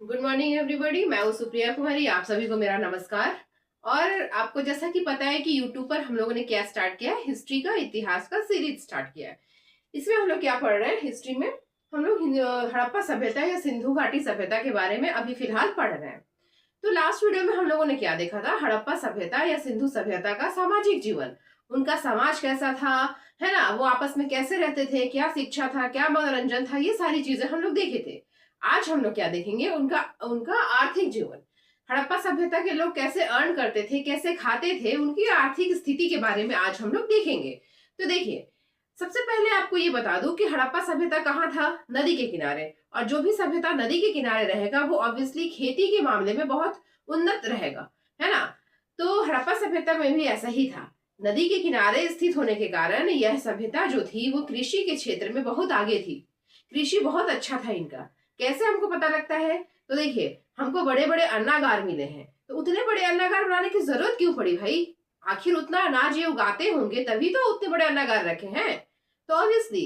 Good morning everybody. मैं हूँ सुप्रिया कुमारी। आप सभी को मेरा नमस्कार। और आपको जैसा कि पता है कि यूट्यूब पर हम लोगों ने क्या स्टार्ट किया है, हिस्ट्री का, इतिहास का सीरीज स्टार्ट किया है। इसमें हम लोग क्या पढ़ रहे हैं, हिस्ट्री में हम लोग हड़प्पा सभ्यता या सिंधु घाटी सभ्यता के बारे में अभी फिलहाल पढ़ रहे हैं। तो लास्ट वीडियो में हम लोगों ने क्या देखा था, हड़प्पा सभ्यता या सिंधु सभ्यता का सामाजिक जीवन, उनका समाज कैसा था, है ना, वो आपस में कैसे रहते थे, क्या शिक्षा था, क्या मनोरंजन था, ये सारी चीजें हम लोग देखे थे। आज हम लोग क्या देखेंगे, उनका उनका आर्थिक जीवन। हड़प्पा सभ्यता के लोग कैसे अर्न करते थे, कैसे खाते थे, उनकी आर्थिक स्थिति के बारे में आज हम लोग देखेंगे। तो देखिए, सबसे पहले आपको ये बता दूं कि हड़प्पा सभ्यता कहाँ था, नदी के किनारे। और जो भी सभ्यता नदी के किनारे रहेगा वो ऑब्वियसली खेती के मामले में बहुत उन्नत रहेगा, है ना। तो हड़प्पा सभ्यता में भी ऐसा ही था। नदी के किनारे स्थित होने के कारण यह सभ्यता जो थी वो कृषि के क्षेत्र में बहुत आगे थी। कृषि बहुत अच्छा था इनका। कैसे हमको पता लगता है, तो देखिए, हमको बड़े बड़े अन्नागार मिले हैं। तो उतने बड़े अन्नागार बनाने की जरूरत क्यों पड़ी भाई? आखिर उतना अनाज ये उगाते होंगे तभी तो उतने बड़े अन्नागार रखे हैं। तो ऑब्वियसली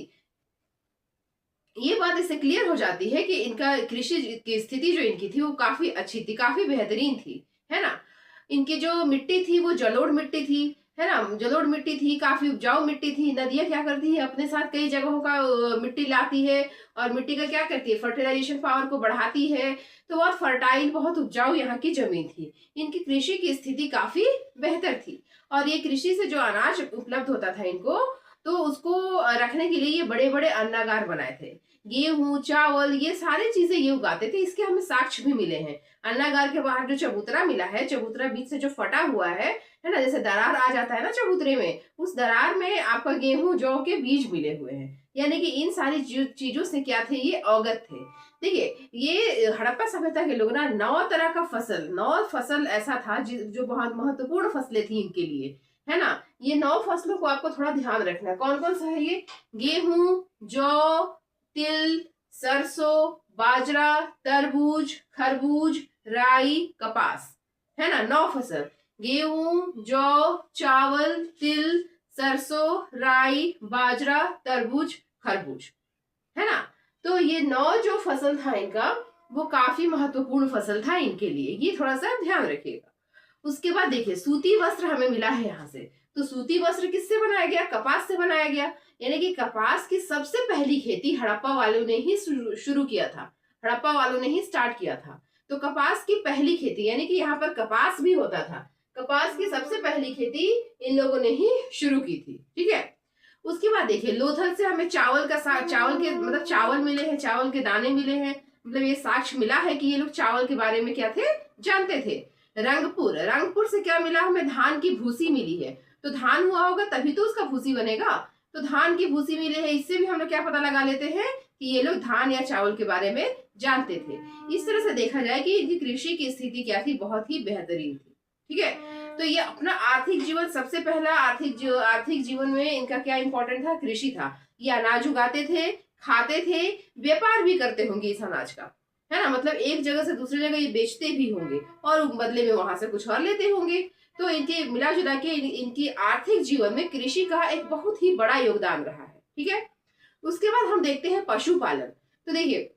ये बात इससे क्लियर हो जाती है कि इनका कृषि की स्थिति जो इनकी थी वो काफी अच्छी थी, काफी बेहतरीन थी, है ना। इनकी जो मिट्टी थी वो जलोढ़ मिट्टी थी, है ना, जलोढ़ मिट्टी थी, काफी उपजाऊ मिट्टी थी। नदियां क्या करती है, अपने साथ कई जगहों का मिट्टी लाती है और मिट्टी का क्या करती है, फर्टिलाइजेशन पावर को बढ़ाती है। तो बहुत फर्टाइल, बहुत उपजाऊ यहाँ की जमीन थी। इनकी कृषि की स्थिति काफी बेहतर थी। और ये कृषि से जो अनाज उपलब्ध होता था इनको, तो उसको रखने के लिए ये बड़े बड़े अन्नागार बनाए थे। गेहूं, चावल, ये सारी चीजें ये उगाते थे। इसके हमें साक्ष्य भी मिले हैं। अन्नागार के बाहर जो चबूतरा मिला है, चबूतरा बीच से जो फटा हुआ है ना, जैसे दरार आ जाता है ना चबूतरे में, उस दरार में आपका गेहूं, जौ के बीज मिले हुए हैं। यानी कि इन सारी चीजों से क्या थे, ये अवगत थे। देखिए, ये हड़प्पा सभ्यता के लोग ना 9 तरह का फसल, 9 फसल ऐसा था जो बहुत महत्वपूर्ण फसलें थी इनके लिए, है ना। ये 9 फसलों को आपको थोड़ा ध्यान रखना है। कौन कौन सा है ये? गेहूं, जौ, तिल, सरसों, बाजरा, तरबूज, खरबूज, राई, कपास, है ना। 9 फसल, गेहूं, जौ, चावल, तिल, सरसों, राई, बाजरा, तरबूज, खरबूज, है ना। तो ये 9 जो फसल था इनका, वो काफी महत्वपूर्ण फसल था इनके लिए, ये थोड़ा सा ध्यान रखिएगा। उसके बाद देखिए, सूती वस्त्र हमें मिला है यहाँ से। तो सूती वस्त्र किससे बनाया गया? कपास से बनाया गया। यानी कि कपास की सबसे पहली खेती हड़प्पा वालों ने ही शुरू किया था, हड़प्पा वालों ने ही स्टार्ट किया था। तो कपास की पहली खेती, यानी कि यहाँ पर कपास भी होता था, कपास की सबसे पहली खेती इन लोगों ने ही शुरू की थी, ठीक है। उसके बाद देखिए, लोथल से हमें चावल का चावल के मतलब चावल मिले हैं, चावल के दाने मिले हैं। मतलब ये साक्ष्य मिला है कि ये लोग चावल के बारे में क्या थे, जानते थे। रंगपुर, रंगपुर से क्या मिला हमें? धान की भूसी मिली है। तो धान हुआ होगा तभी तो उसका भूसी बनेगा। तो धान की भूसी मिली है, इससे भी हम लोग क्या पता लगा लेते हैं कि ये लोग धान या चावल के बारे में जानते थे। इस तरह से देखा जाए कि इनकी कृषि की स्थिति क्या थी, बहुत ही बेहतरीन थी, ठीक है। तो ये अपना आर्थिक जीवन, सबसे पहला आर्थिक जीवन में इनका क्या इंपॉर्टेंट था? कृषि था। ये अनाज उगाते थे, खाते थे, व्यापार भी करते होंगे इस अनाज का, है ना। मतलब एक जगह से दूसरी जगह ये बेचते भी होंगे और बदले में वहां से कुछ और लेते होंगे। तो इनके मिला जुला के इनकी आर्थिक जीवन में कृषि का एक बहुत ही बड़ा योगदान रहा है, ठीक है। उसके बाद हम देखते हैं पशुपालन। तो देखिए,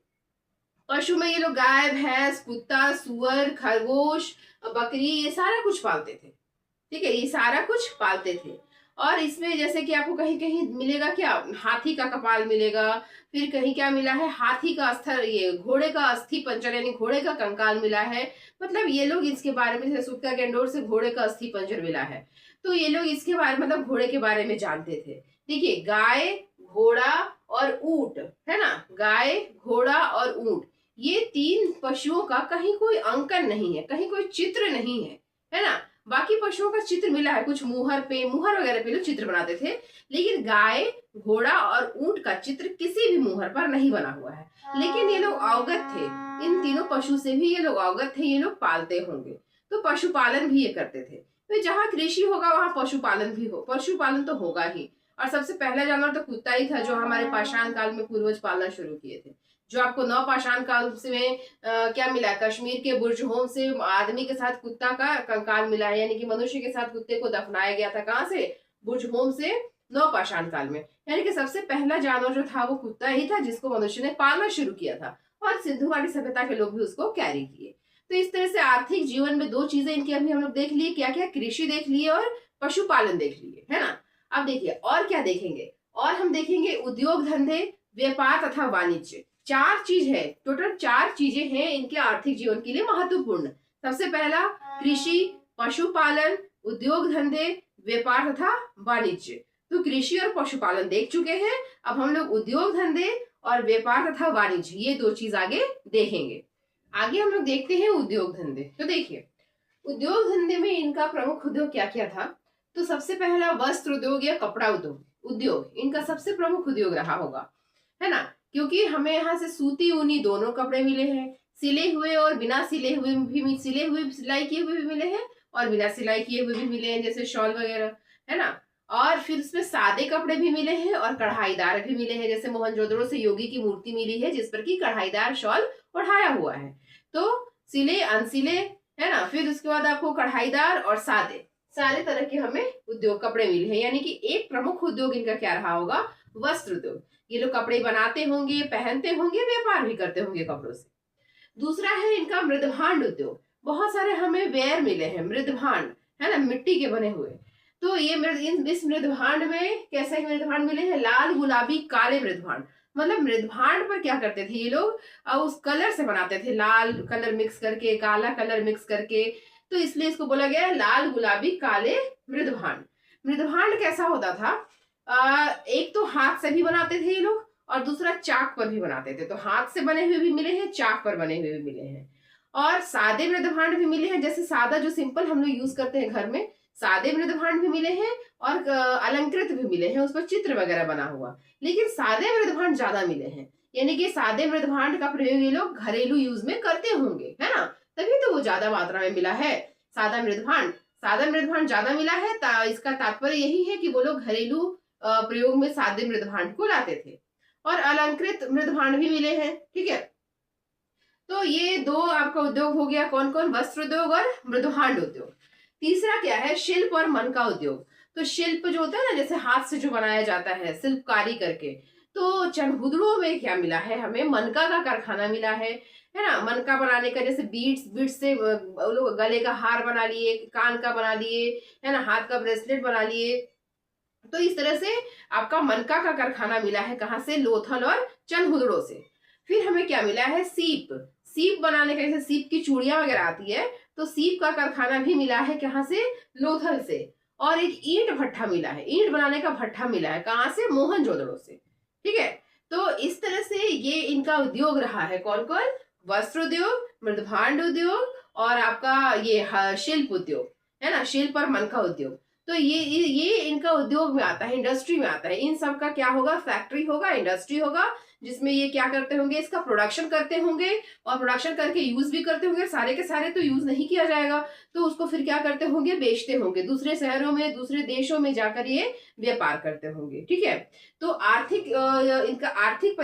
पशु में ये लोग गाय, भैंस, कुत्ता, सुअर, खरगोश, बकरी, ये सारा कुछ पालते थे, ठीक है। ये सारा कुछ पालते थे। और इसमें जैसे कि आपको कहीं कहीं मिलेगा क्या, हाथी का कपाल मिलेगा। फिर कहीं क्या मिला है, हाथी का अस्थिर, ये घोड़े का अस्थि पंजर, यानी घोड़े का कंकाल मिला है। मतलब ये लोग इसके बारे में, जैसे सूत का गेंडोर से घोड़े का अस्थि पंजर मिला है, तो ये लोग इसके बारे में, मतलब घोड़े के बारे में जानते थे। देखिए, गाय, घोड़ा और ऊंट, है ना, गाय, घोड़ा और ऊंट, ये 3 पशुओं का कहीं कोई अंकन नहीं है, कहीं कोई चित्र नहीं है ना। बाकी पशुओं का चित्र मिला है, कुछ मुहर पे, मुहर वगैरह पे लोग चित्र बनाते थे, लेकिन गाय, घोड़ा और ऊंट का चित्र किसी भी मुहर पर नहीं बना हुआ है। लेकिन ये लोग अवगत थे, इन तीनों पशु से भी ये लोग अवगत थे, ये लोग पालते होंगे। तो पशुपालन भी ये करते थे। तो जहाँ कृषि होगा वहां पशुपालन भी हो, पशुपालन तो होगा ही। और सबसे पहला जानवर तो कुत्ता ही था, जो हमारे पाषाण काल में पूर्वज पालना शुरू किए थे। जो आपको नवपाषाण काल में क्या मिला? कश्मीर के बुर्जहोम से आदमी के साथ कुत्ता का कंकाल मिला है, यानी कि मनुष्य के साथ कुत्ते को दफनाया गया था। कहाँ से? बुर्जहोम से, नवपाषाण काल में। यानी कि सबसे पहला जानवर जो था वो कुत्ता ही था, जिसको मनुष्य ने पालना शुरू किया था। और सिंधु घाटी सभ्यता के लोग भी उसको कैरी किए। तो इस तरह से आर्थिक जीवन में दो चीजें इनकी अभी हम लोग देख लिए, क्या क्या, कृषि देख लिए और पशुपालन देख लिए, है ना। अब देखिए और क्या देखेंगे, और हम देखेंगे उद्योग धंधे, व्यापार तथा वाणिज्य। चार चीज है, टोटल चार चीजें हैं इनके आर्थिक जीवन के लिए महत्वपूर्ण। सबसे पहला कृषि, पशुपालन, उद्योग धंधे, व्यापार तथा वाणिज्य। तो कृषि और पशुपालन देख चुके हैं, अब हम लोग उद्योग धंधे और व्यापार तथा वाणिज्य ये दो चीज आगे देखेंगे। आगे हम लोग देखते हैं उद्योग धंधे। तो देखिए उद्योग धंधे में इनका प्रमुख उद्योग क्या क्या था। तो सबसे पहला वस्त्र उद्योग या कपड़ा उद्योग उद्योग इनका सबसे प्रमुख उद्योग रहा होगा, है ना, क्योंकि हमें यहाँ से सूती ऊनी दोनों कपड़े मिले हैं, सिले हुए और बिना सिले हुए भी, सिले हुए सिलाई किए हुए भी मिले हैं और बिना सिलाई किए हुए भी मिले हैं, जैसे शॉल वगैरह, है ना। और फिर उसमें सादे कपड़े भी मिले हैं और कढ़ाईदार भी मिले हैं, जैसे मोहनजोदड़ो से योगी की मूर्ति मिली है जिस पर की कढ़ाईदार शॉल ओढ़ाया हुआ है। तो सिले अनसिले, है ना, फिर उसके बाद आपको कढ़ाईदार और सादे सारे तरह के हमें उद्योग कपड़े मिले हैं। यानी कि एक प्रमुख उद्योग इनका क्या रहा होगा, वस्त्र उद्योग। ये लोग कपड़े बनाते होंगे, पहनते होंगे, व्यापार भी करते होंगे कपड़ों से। दूसरा है इनका मृदभांड उद्योग। बहुत सारे हमें वेयर मिले हैं मृदभांड, है ना, मिट्टी के बने हुए। तो ये इस मृदभांड में कैसे मृदभांड मिले हैं, लाल गुलाबी काले मृदभांड। मतलब मृदभांड पर क्या करते थे ये लोग, उस कलर से बनाते थे, लाल कलर मिक्स करके, काला कलर मिक्स करके, तो इसलिए इसको बोला गया लाल गुलाबी काले मृदभांड। मृदभांड कैसा होता था, एक तो हाथ से भी बनाते थे ये लोग और दूसरा चाक पर भी बनाते थे। तो हाथ से बने हुए भी मिले हैं, चाक पर बने हुए भी मिले हैं, और सादे मृदभांड भी मिले हैं, जैसे सादा जो सिंपल हम लोग यूज करते हैं घर में, सादे मृदभांड भी मिले हैं और अलंकृत भी मिले हैं, उस पर चित्र वगैरह बना हुआ। लेकिन सादे मृदभांड ज्यादा मिले हैं, यानी कि सादे मृदभांड का प्रयोग ये लोग घरेलू यूज में करते होंगे, है ना, तभी तो वो ज्यादा मात्रा में मिला है। सादा मृदभांड ज्यादा मिला है, इसका तात्पर्य यही है कि वो लोग घरेलू प्रयोग में सादे मृदभांड को लाते थे। और अलंकृत मृदभांड भी मिले हैं, ठीक है। तो ये दो आपका उद्योग हो गया, कौन कौन, वस्त्र उद्योग और मृदभांड उद्योग। तीसरा क्या है, शिल्प और मन का उद्योग। तो शिल्प जो होता है ना, जैसे हाथ से जो बनाया जाता है शिल्पकारी करके, तो चनहुदड़ो में क्या मिला है, हमें मनका का कारखाना मिला है ना। मनका बनाने का, जैसे बीड्स से लोग गले का हार बना लिए, कान का बना लिए, है ना, हाथ का ब्रेसलेट बना लिए। तो इस तरह से आपका मनका का कारखाना मिला है, कहाँ से, लोथल और चनहुदड़ो से। फिर हमें क्या मिला है, सीप बनाने का, जैसे सीप की चूड़ियां वगैरह आती है, तो सीप का कारखाना भी मिला है, कहाँ से, लोथल से। और एक ईंट भट्ठा मिला है, ईंट बनाने का भट्ठा मिला है, कहाँ से, मोहनजोदड़ो से, ठीक है। तो इस तरह से ये इनका उद्योग रहा है, कौन कौन, वस्त्र उद्योग, मृदभांड उद्योग और आपका ये शिल्प उद्योग, है ना, शिल्प और मनका उद्योग। तो ये इनका उद्योग में आता है, इंडस्ट्री में आता है। इन सब का क्या होगा, फैक्ट्री होगा, इंडस्ट्री होगा, जिसमें ये क्या करते होंगे, इसका प्रोडक्शन करते होंगे और प्रोडक्शन करके यूज भी करते होंगे। सारे के सारे तो यूज नहीं किया जाएगा, तो उसको फिर क्या करते होंगे, बेचते होंगे, दूसरे शहरों में, दूसरे देशों में जाकर ये व्यापार करते होंगे, ठीक है। तो इनका आर्थिक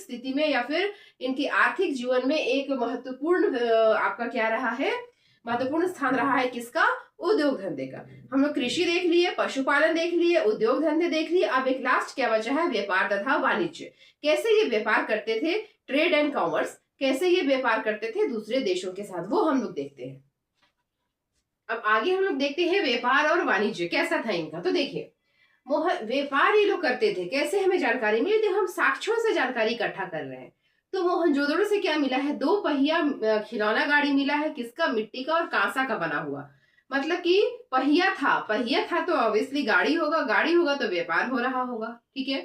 स्थिति में या फिर इनकी आर्थिक जीवन में एक महत्वपूर्ण आपका क्या रहा है, महत्वपूर्ण स्थान रहा है, किसका, उद्योग धंधे का। हम लोग कृषि देख लिए, पशुपालन देख लिए, उद्योग धंधे देख लिए। अब एक लास्ट क्या बचा है, व्यापार तथा वाणिज्य। कैसे ये व्यापार करते थे, ट्रेड एंड कॉमर्स, कैसे ये व्यापार करते थे दूसरे देशों के साथ, वो हम लोग देखते हैं। अब आगे हम लोग देखते हैं व्यापार और वाणिज्य कैसा था इनका। तो देखिए व्यापार ये लोग करते थे, कैसे हमें जानकारी मिली, तो हम साक्ष्यों से जानकारी इकट्ठा कर रहे हैं। तो मोहनजोदड़ो से क्या मिला है, 2 पहिया खिलौना गाड़ी मिला है, किसका, मिट्टी का और कांसा का बना हुआ। मतलब कि पहिया था तो ऑब्वियसली गाड़ी होगा तो व्यापार हो रहा होगा, ठीक है।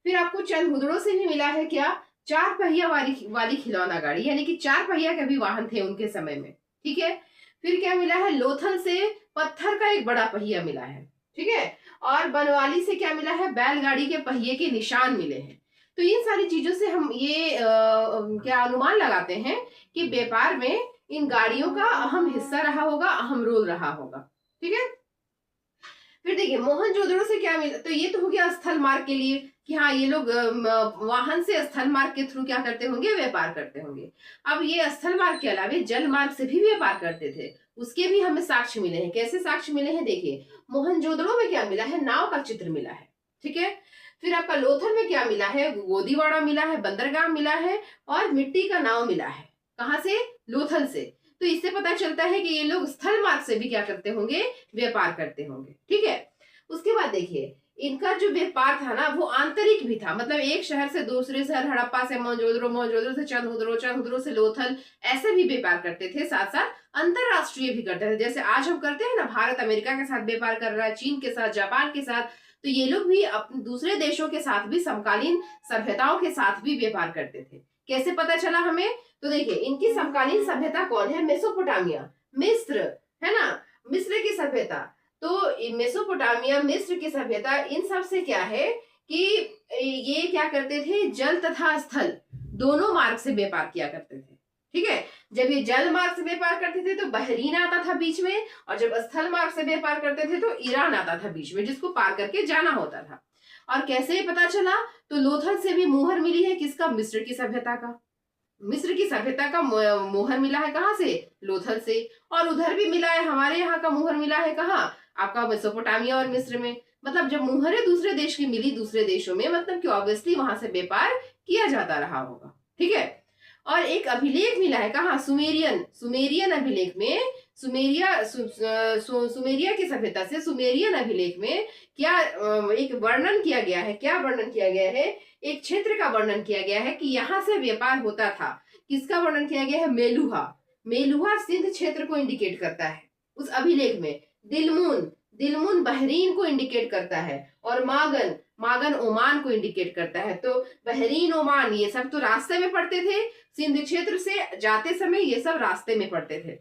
फिर आपको चनहुदड़ो से भी मिला है क्या, 4 पहिया वाली खिलौना गाड़ी, यानी कि 4 पहिया के भी वाहन थे उनके समय में, ठीक है। फिर क्या मिला है, लोथल से पत्थर का एक बड़ा पहिया मिला है, ठीक है। और बनवाली से क्या मिला है, बैलगाड़ी के पहिए के निशान मिले हैं। तो इन सारी चीजों से हम ये क्या अनुमान लगाते हैं कि व्यापार में इन गाड़ियों का अहम हिस्सा रहा होगा, अहम रोल रहा होगा, ठीक है। फिर देखिए मोहनजोदड़ो से क्या मिला, तो ये तो हो गया स्थल मार्ग के लिए कि हाँ ये लोग वाहन से स्थल मार्ग के थ्रू क्या करते होंगे, व्यापार करते होंगे। अब ये स्थल मार्ग के अलावा जल मार्ग से भी व्यापार करते थे, उसके भी हमें साक्ष्य मिले हैं। कैसे साक्ष्य मिले हैं, देखिए मोहनजोदड़ो में क्या मिला है, नाव का चित्र मिला है, ठीक है। फिर आपका लोथल में क्या मिला है, गोदीवाड़ा मिला है, बंदरगाह मिला है और मिट्टी का नाव मिला है। कहाँ से? लोथल से। तो इससे पता चलता है कि ये लोग स्थल मार्ग से भी क्या करते होंगे, व्यापार करते होंगे। ठीक है, उसके बाद देखिए इनका जो व्यापार था ना वो आंतरिक भी था, मतलब एक शहर से दूसरे शहर, हड़प्पा से मोहनजोदड़ो, मोहनजोदड़ो से चंद्रहुदड़ो, चंद्रहुदड़ो से लोथल, ऐसे भी व्यापार करते थे। साथ साथ अंतरराष्ट्रीय भी करते थे, जैसे आज हम करते हैं ना, भारत अमेरिका के साथ व्यापार कर रहा है, चीन के साथ, जापान के साथ, तो ये लोग भी अपने दूसरे देशों के साथ भी, समकालीन सभ्यताओं के साथ भी व्यापार करते थे। कैसे पता चला हमें? तो देखिए इनकी समकालीन सभ्यता कौन है? मेसोपोटामिया, मिस्र, है ना, मिस्र की सभ्यता। तो मेसोपोटामिया, मिस्र की सभ्यता, इन सब से क्या है कि ये क्या करते थे, जल तथा स्थल दोनों मार्ग से व्यापार किया करते थे। ठीक है, जब ये जल मार्ग से व्यापार करते थे तो बहरीन आता था बीच में, और जब स्थल मार्ग से व्यापार करते थे तो ईरान आता था बीच में, जिसको पार करके जाना होता था। और कैसे पता चला? तो लोथल से भी मुहर मिली है, किसका? मिस्र की सभ्यता का। मिस्र की सभ्यता का मोहर मिला है, कहाँ से? लोथल से। और उधर भी मिला है, हमारे यहाँ का मोहर मिला है, कहाँ? आपका मेसोपोटामिया और मिस्र में। मतलब जब मुहरें दूसरे देश की मिली दूसरे देशों में, मतलब कि ऑब्वियसली वहां से व्यापार किया जाता रहा होगा। ठीक है, और एक अभिलेख मिला है, कहाँ? सुमेरियन, सुमेरियन अभिलेख में, सुमेरिया की सभ्यता से सुमेरियन अभिलेख में क्या एक वर्णन किया गया है, क्या वर्णन किया गया है? एक क्षेत्र का वर्णन किया गया है कि यहाँ से व्यापार होता था। किसका वर्णन किया गया है? मेलुहा। मेलुहा सिंध क्षेत्र को इंडिकेट करता है उस अभिलेख में। दिलमुन, दिलमुन बहरीन को इंडिकेट करता है, और मागन, मागन ओमान को इंडिकेट करता है। तो बहरीन, ओमान, ये सब तो रास्ते में पड़ते थे, सिंध क्षेत्र से जाते समय ये सब रास्ते में पड़ते थे।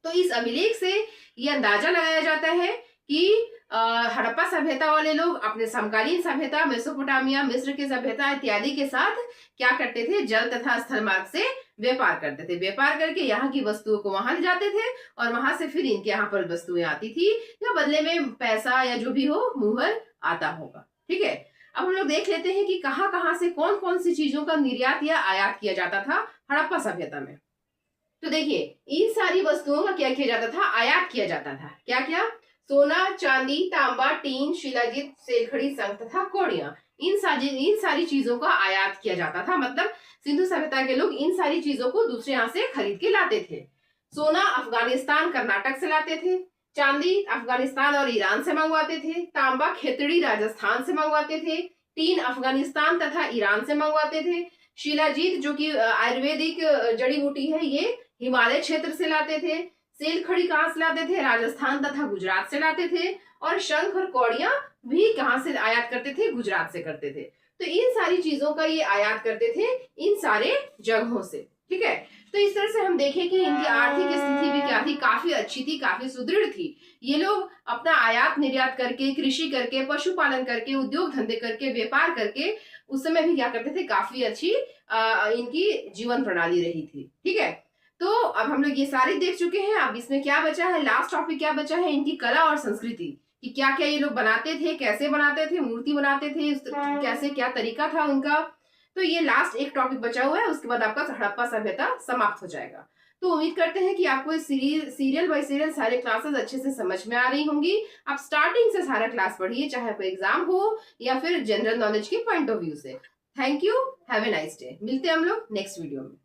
तो इस अभिलेख से ये अंदाजा लगाया जाता है कि हड़प्पा सभ्यता वाले लोग अपने समकालीन सभ्यता, मेसोपोटामिया, मिस्र की सभ्यता इत्यादि के साथ क्या करते थे? जल तथा स्थल मार्ग से व्यापार करते थे। व्यापार करके यहाँ की वस्तुओं को वहां ले जाते थे, और वहां से फिर इनके यहाँ पर वस्तुएं आती थी, या बदले में पैसा या जो भी हो, मुहर आता होगा। ठीक है, अब हम लोग देख लेते हैं कि कहाँ कहाँ से कौन कौन सी चीजों का निर्यात या आयात किया जाता था हड़प्पा सभ्यता में। तो देखिए इन सारी वस्तुओं का क्या किया जाता था? आयात किया जाता था। क्या क्या? सोना, चांदी, तांबा, टीन, शिलाजीत, सेलखड़ी, शंख तथा कौड़ियां, इन सारी चीजों का आयात किया जाता था। मतलब सिंधु सभ्यता के लोग इन सारी चीजों को दूसरे यहाँ से खरीद के लाते थे। सोना अफगानिस्तान, कर्नाटक से लाते थे। चांदी अफगानिस्तान और ईरान से मंगवाते थे। तांबा खेतड़ी, राजस्थान से मंगवाते थे। टीन अफगानिस्तान तथा ईरान से मंगवाते थे। शिलाजीत जो कि आयुर्वेदिक जड़ी बूटी है, ये हिमालय क्षेत्र से लाते थे। सेल खड़ी कहाँ से लाते थे? राजस्थान तथा गुजरात से लाते थे। और शंख और कौड़ियां भी कहाँ से आयात करते थे? गुजरात से करते थे। तो इन सारी चीजों का ये आयात करते थे इन सारे जगहों से। ठीक है, तो इस तरह से हम देखें कि इनकी आर्थिक स्थिति भी क्या थी? काफी अच्छी थी, काफी सुदृढ़ थी। ये लोग अपना आयात निर्यात करके, कृषि करके, पशुपालन करके, उद्योग धंधे करके, व्यापार करके उस समय भी क्या करते थे? काफी अच्छी इनकी जीवन प्रणाली रही थी। ठीक है, तो अब हम लोग ये सारे देख चुके हैं। अब इसमें क्या बचा है? लास्ट टॉपिक क्या बचा है? इनकी कला और संस्कृति, कि क्या क्या ये लोग बनाते थे, कैसे बनाते थे, मूर्ति बनाते थे, कैसे क्या तरीका था उनका। तो ये लास्ट एक टॉपिक बचा हुआ है, उसके बाद आपका हड़प्पा सभ्यता समाप्त हो जाएगा। तो उम्मीद करते हैं कि आपको सीरियल बाय सीरियल सारे क्लासेस अच्छे से समझ में आ रही होंगी। आप स्टार्टिंग से सारा क्लास पढ़िए, चाहे कोई एग्जाम हो या फिर जनरल नॉलेज के पॉइंट ऑफ व्यू से। Thank you, have a nice day. मिलते हैं हम लोग नेक्स्ट वीडियो में।